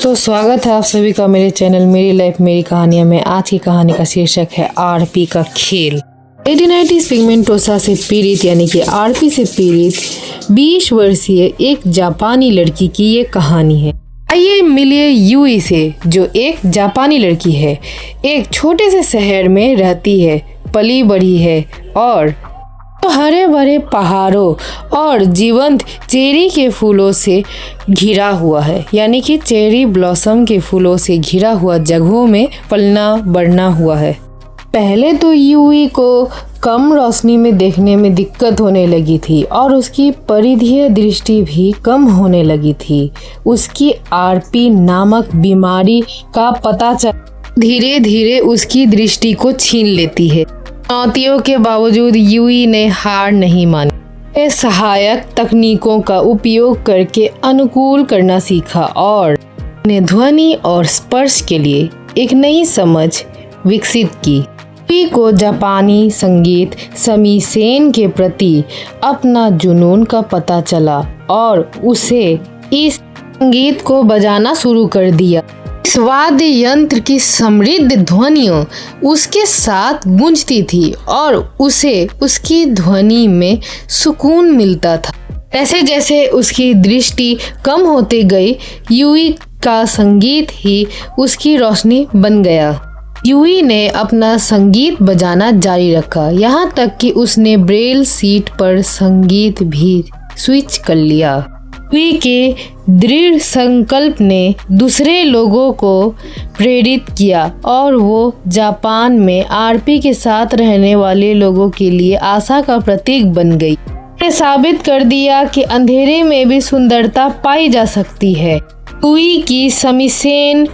दोस्तों, स्वागत है आप सभी का मेरे चैनल मेरी लाइफ मेरी कहानियां में। आज की कहानी का शीर्षक है आरपी का खेल। रेटिनाइटिस पिगमेंटोसा से पीड़ित यानी कि आरपी से पीड़ित 20 वर्षीय एक जापानी लड़की की ये कहानी है। आइए मिलिए यूई से, जो एक जापानी लड़की है, एक छोटे से शहर में रहती है, पली बढ़ी है और हरे भरे पहाड़ों और जीवंत चेरी के फूलों से घिरा हुआ है, यानी कि चेरी ब्लॉसम के फूलों से घिरा हुआ जगहों में पलना बढ़ना हुआ है। पहले तो यूई को कम रोशनी में देखने में दिक्कत होने लगी थी और उसकी परिधीय दृष्टि भी कम होने लगी थी। उसकी आरपी नामक बीमारी का पता चल धीरे धीरे उसकी दृष्टि को छीन लेती है। चुनौतियों के बावजूद यूई ने हार नहीं मानी। सहायक तकनीकों का उपयोग करके अनुकूल करना सीखा और ने ध्वनि और स्पर्श के लिए एक नई समझ विकसित की। यूई को जापानी संगीत शमीसेन के प्रति अपना जुनून का पता चला और उसे इस संगीत को बजाना शुरू कर दिया। इस वाद्य यंत्र की समृद्ध ध्वनियों उसके साथ गूंजती थी और उसे उसकी ध्वनि में सुकून मिलता था। जैसे जैसे उसकी दृष्टि कम होती गई, यूई का संगीत ही उसकी रोशनी बन गया। यूई ने अपना संगीत बजाना जारी रखा, यहाँ तक कि उसने ब्रेल सीट पर संगीत भी स्विच कर लिया। यूई के दृढ़ संकल्प ने दूसरे लोगों को प्रेरित किया और वो जापान में आरपी के साथ रहने वाले लोगों के लिए आशा का प्रतीक बन गई। ने साबित कर दिया कि अंधेरे में भी सुंदरता पाई जा सकती है। यूई की शमीसेन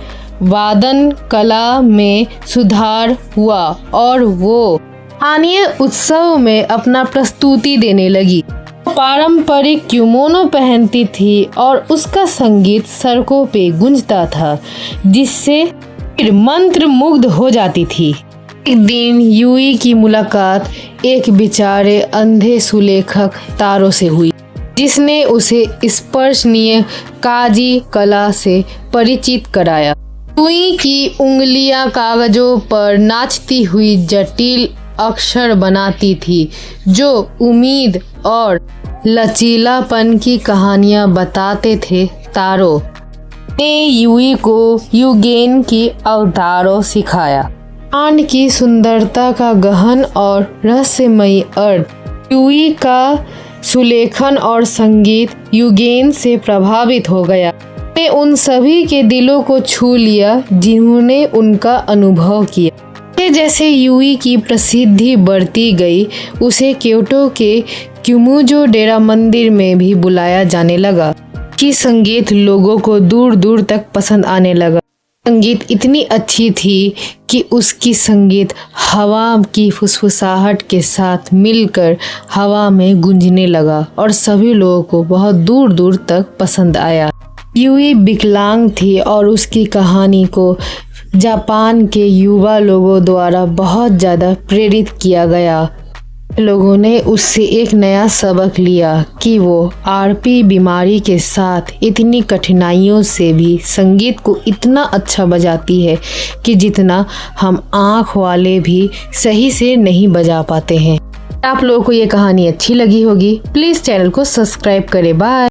वादन कला में सुधार हुआ और वो स्थानीय उत्सव में अपना प्रस्तुति देने लगी। पारंपरिक किमोनो पहनती थी और उसका संगीत सड़कों पे गूंजता था, जिससे मंत्र मुग्ध हो जाती थी। एक दिन यूई की मुलाकात एक बेचारे अंधे सुलेखक तारो से हुई, जिसने उसे स्पर्शनीय काजी कला से परिचित कराया। यूई की उंगलियां कागजों पर नाचती हुई जटिल अक्षर बनाती थी, जो उम्मीद और लचीलापन की कहानियां बताते थे। तारो ने यूई को यूगेन की अवतारों सिखाया। कांड की सुंदरता का गहन और रहस्यमयी अर्थ। यूई का सुलेखन और संगीत यूगेन से प्रभावित हो गया। ने उन सभी के दिलों को छू लिया जिन्होंने उनका अनुभव किया। जैसे यूई की प्रसिद्धि बढ़ती गई, उसे क्योटो के क्यूमुजो डेरा मंदिर में भी बुलाया जाने लगा कि संगीत लोगों को दूर दूर तक पसंद आने लगा। संगीत इतनी अच्छी थी कि उसकी संगीत हवा की फुसफुसाहट के साथ मिलकर हवा में गूंजने लगा और सभी लोगों को बहुत दूर दूर तक पसंद आया। यूई विकलांग थी और उसकी कहानी को जापान के युवा लोगों द्वारा बहुत ज़्यादा प्रेरित किया गया। लोगों ने उससे एक नया सबक लिया कि वो आरपी बीमारी के साथ इतनी कठिनाइयों से भी संगीत को इतना अच्छा बजाती है कि जितना हम आँख वाले भी सही से नहीं बजा पाते हैं। आप लोगों को ये कहानी अच्छी लगी होगी, प्लीज़ चैनल को सब्सक्राइब करें। बाय।